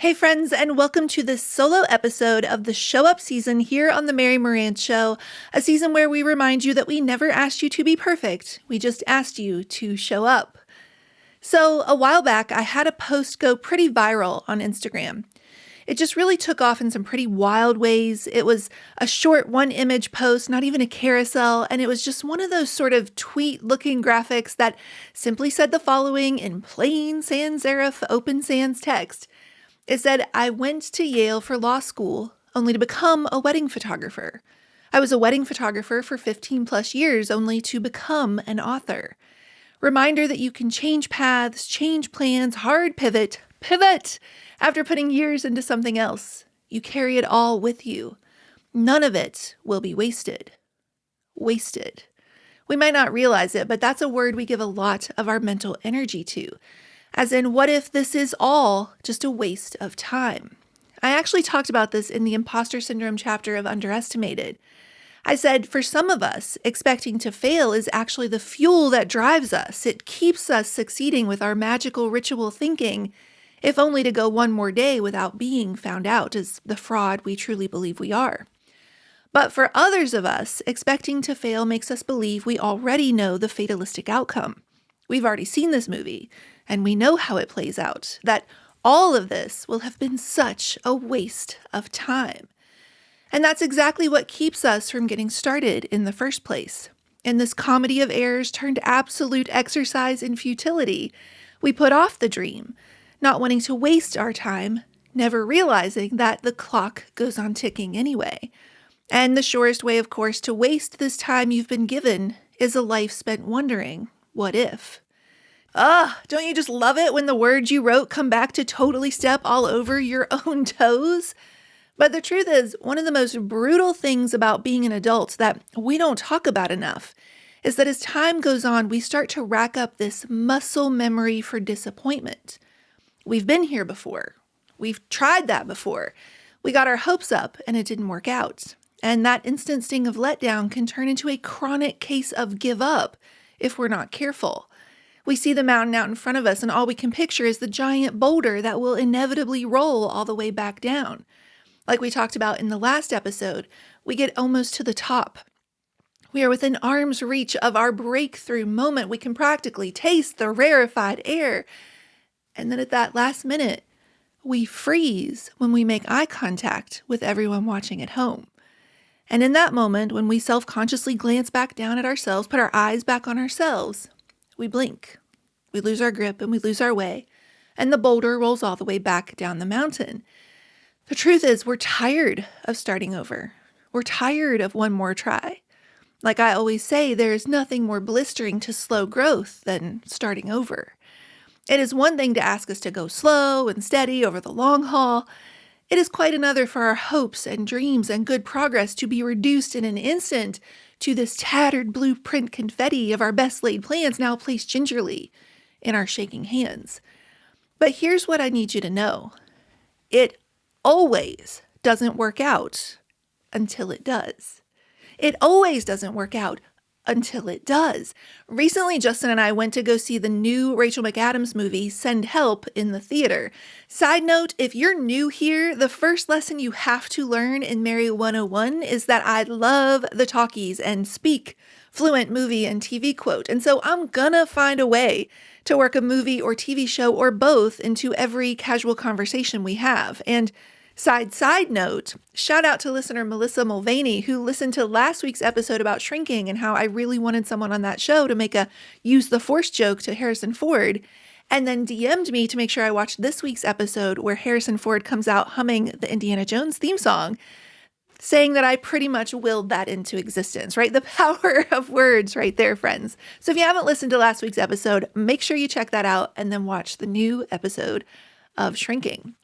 Hey friends, and welcome to this solo episode of the Show Up season here on the Mary Marantz Show, a season where we remind you that we never asked you to be perfect, we just asked you to show up. So a while back, I had a post go pretty viral on Instagram. It just really took off in some pretty wild ways. It was a short one-image post, not even a carousel, and it was just one of those sort of tweet-looking graphics that simply said the following in plain sans serif open sans text. It said, I went to Yale for law school only to become a wedding photographer. I was a wedding photographer for 15 plus years only to become an author. Reminder that you can change paths, change plans, hard pivot after putting years into something else. You carry it all with you. None of it will be wasted. Wasted. We might not realize it, but that's a word we give a lot of our mental energy to. As in, what if this is all just a waste of time? I actually talked about this in the imposter syndrome chapter of Underestimated. I said, for some of us, expecting to fail is actually the fuel that drives us. It keeps us succeeding with our magical ritual thinking, if only to go one more day without being found out as the fraud we truly believe we are. But for others of us, expecting to fail makes us believe we already know the fatalistic outcome. We've already seen this movie, and we know how it plays out, that all of this will have been such a waste of time. And that's exactly what keeps us from getting started in the first place. In this comedy of errors turned absolute exercise in futility, we put off the dream, not wanting to waste our time, never realizing that the clock goes on ticking anyway. And the surest way, of course, to waste this time you've been given is a life spent wondering, what if? Don't you just love it when the words you wrote come back to totally step all over your own toes? But the truth is, one of the most brutal things about being an adult that we don't talk about enough is that as time goes on, we start to rack up this muscle memory for disappointment. We've been here before. We've tried that before. We got our hopes up and it didn't work out. And that instant sting of letdown can turn into a chronic case of give up if we're not careful. We see the mountain out in front of us and all we can picture is the giant boulder that will inevitably roll all the way back down. Like we talked about in the last episode, we get almost to the top. We are within arm's reach of our breakthrough moment. We can practically taste the rarefied air. And then at that last minute, we freeze when we make eye contact with everyone watching at home. And in that moment, when we self-consciously glance back down at ourselves, put our eyes back on ourselves, we blink, we lose our grip and we lose our way, and the boulder rolls all the way back down the mountain. The truth is, we're tired of starting over. We're tired of one more try. Like I always say, there's nothing more blistering to slow growth than starting over. It is one thing to ask us to go slow and steady over the long haul. It is quite another for our hopes and dreams and good progress to be reduced in an instant to this tattered blueprint confetti of our best laid plans now placed gingerly in our shaking hands. But here's what I need you to know. It always doesn't work out until it does. It always doesn't work out until it does. Recently, Justin and I went to go see the new Rachel McAdams movie, Send Help, in the theater. Side note, if you're new here, the first lesson you have to learn in Mary 101 is that I love the talkies and speak fluent movie and TV quote. And so I'm gonna find a way to work a movie or TV show or both into every casual conversation we have. And Side note, shout out to listener Melissa Mulvaney, who listened to last week's episode about shrinking and how I really wanted someone on that show to make a use the force joke to Harrison Ford, and then DM'd me to make sure I watched this week's episode where Harrison Ford comes out humming the Indiana Jones theme song, saying that I pretty much willed that into existence, right? The power of words right there, friends. So if you haven't listened to last week's episode, make sure you check that out and then watch the new episode of Shrinking.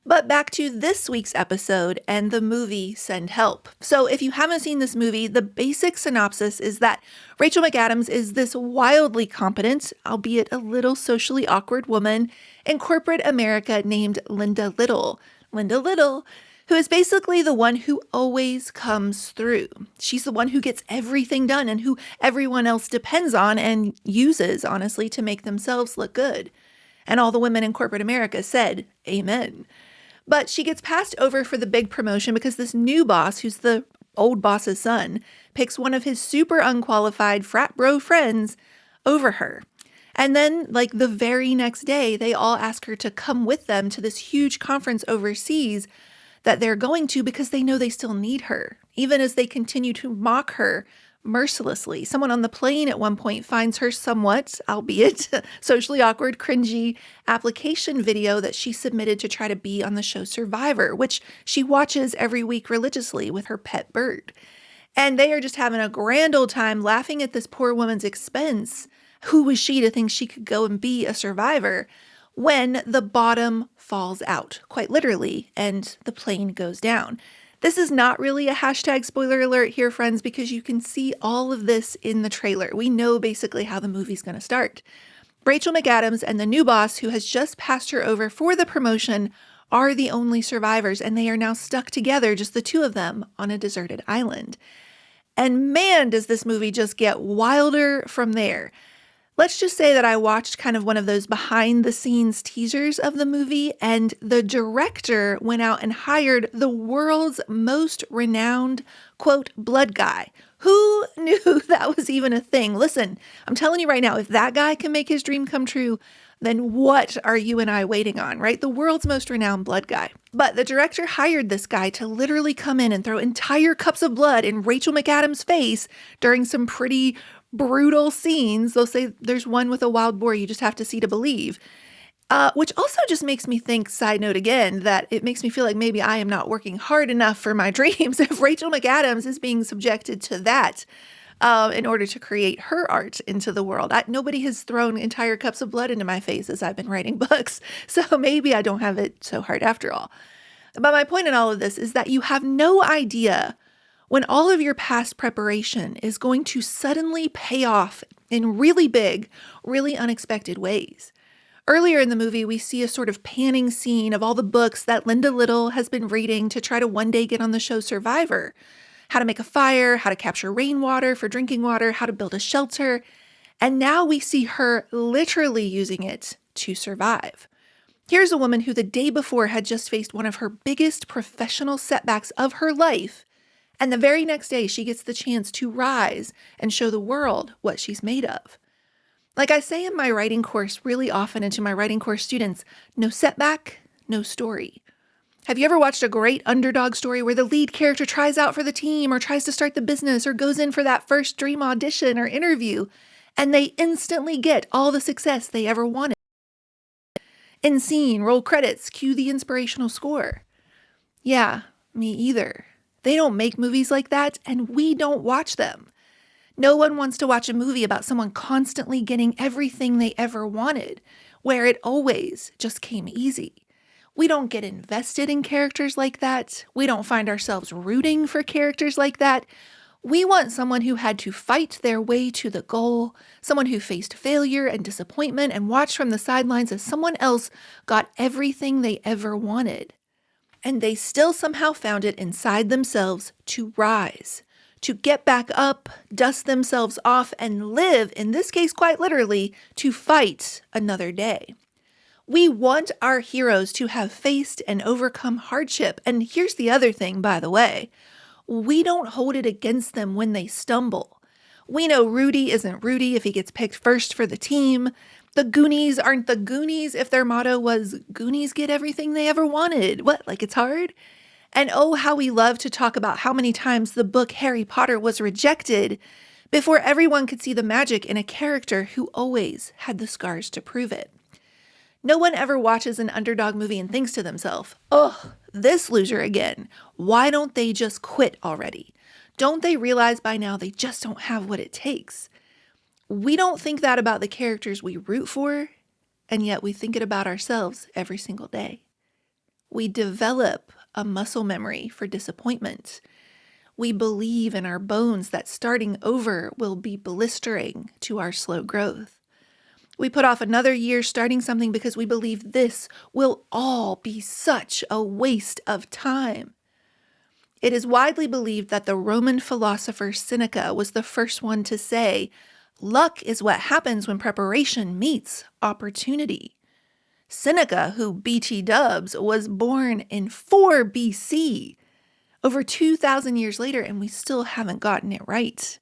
But back to this week's episode and the movie Send Help. So if you haven't seen this movie, the basic synopsis is that Rachel McAdams is this wildly competent, albeit a little socially awkward woman in corporate America named Linda Little. Linda Little, who is basically the one who always comes through. She's the one who gets everything done and who everyone else depends on and uses, honestly, to make themselves look good. And all the women in corporate America said, amen. But she gets passed over for the big promotion because this new boss, who's the old boss's son, picks one of his super unqualified frat bro friends over her. And then, like the very next day, they all ask her to come with them to this huge conference overseas that they're going to because they know they still need her, even as they continue to mock her mercilessly. Someone on the plane at one point finds her somewhat, albeit socially awkward, cringy application video that she submitted to try to be on the show Survivor, which she watches every week religiously with her pet bird. And they are just having a grand old time laughing at this poor woman's expense. Who was she to think she could go and be a survivor when the bottom falls out, quite literally, and the plane goes down? This is not really a hashtag spoiler alert here, friends, because you can see all of this in the trailer. We know basically how the movie's going to start. Rachel McAdams and the new boss, who has just passed her over for the promotion, are the only survivors, and they are now stuck together, just the two of them, on a deserted island. And man, does this movie just get wilder from there. Let's just say that I watched kind of one of those behind the scenes teasers of the movie, and the director went out and hired the world's most renowned, quote, blood guy. Who knew that was even a thing? Listen, I'm telling you right now, if that guy can make his dream come true, then what are you and I waiting on, right? The world's most renowned blood guy. But the director hired this guy to literally come in and throw entire cups of blood in Rachel McAdams' face during some pretty brutal scenes. They'll say there's one with a wild boar you just have to see to believe. Which also just makes me think, side note again, that it makes me feel like maybe I am not working hard enough for my dreams if Rachel McAdams is being subjected to that in order to create her art into the world. Nobody has thrown entire cups of blood into my face as I've been writing books, so maybe I don't have it so hard after all. But my point in all of this is that you have no idea when all of your past preparation is going to suddenly pay off in really big, really unexpected ways. Earlier in the movie, we see a sort of panning scene of all the books that Linda Little has been reading to try to one day get on the show Survivor. How to make a fire, how to capture rainwater for drinking water, how to build a shelter. And now we see her literally using it to survive. Here's a woman who the day before had just faced one of her biggest professional setbacks of her life. And the very next day, she gets the chance to rise and show the world what she's made of. Like I say in my writing course really often, and to my writing course students, no setback, no story. Have you ever watched a great underdog story where the lead character tries out for the team or tries to start the business or goes in for that first dream audition or interview, and they instantly get all the success they ever wanted? End scene, roll credits, cue the inspirational score. Yeah, me either. They don't make movies like that, and we don't watch them. No one wants to watch a movie about someone constantly getting everything they ever wanted, where it always just came easy. We don't get invested in characters like that. We don't find ourselves rooting for characters like that. We want someone who had to fight their way to the goal, someone who faced failure and disappointment and watched from the sidelines as someone else got everything they ever wanted. And they still somehow found it inside themselves to rise, to get back up, dust themselves off, and live, in this case quite literally, to fight another day. We want our heroes to have faced and overcome hardship. And here's the other thing, by the way. We don't hold it against them when they stumble. We know Rudy isn't Rudy if he gets picked first for the team. The Goonies aren't the Goonies if their motto was, Goonies get everything they ever wanted. What, like it's hard? And oh, how we love to talk about how many times the book Harry Potter was rejected before everyone could see the magic in a character who always had the scars to prove it. No one ever watches an underdog movie and thinks to themselves, oh, this loser again. Why don't they just quit already? Don't they realize by now they just don't have what it takes? We don't think that about the characters we root for, and yet we think it about ourselves every single day. We develop a muscle memory for disappointment. We believe in our bones that starting over will be blistering to our slow growth. We put off another year starting something because we believe this will all be such a waste of time. It is widely believed that the Roman philosopher Seneca was the first one to say, luck is what happens when preparation meets opportunity. Seneca, who BT dubs, was born in 4 BC, over 2,000 years later, and we still haven't gotten it right.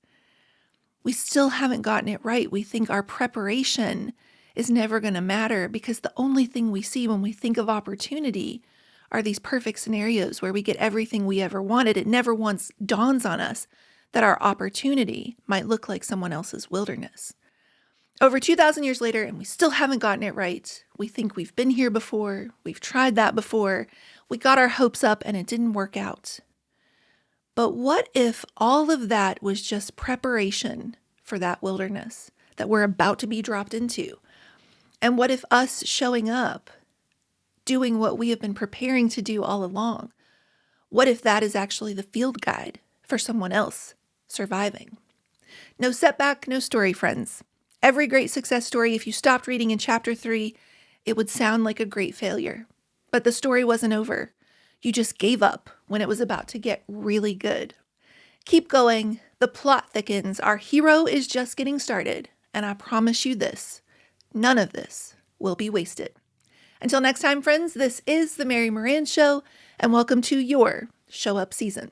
We still haven't gotten it right. We think our preparation is never going to matter because the only thing we see when we think of opportunity are these perfect scenarios where we get everything we ever wanted. It never once dawns on us that our opportunity might look like someone else's wilderness. Over 2,000 years later, and we still haven't gotten it right. We think we've been here before. We've tried that before. We got our hopes up and it didn't work out. But what if all of that was just preparation for that wilderness that we're about to be dropped into? And what if us showing up, doing what we have been preparing to do all along, what if that is actually the field guide for someone else surviving? No setback, no story, friends. Every great success story, if you stopped reading in chapter 3, it would sound like a great failure. But the story wasn't over. You just gave up when it was about to get really good. Keep going. The plot thickens. Our hero is just getting started. And I promise you this, none of this will be wasted. Until next time, friends, this is the Mary Marantz Show, and welcome to your Show Up season.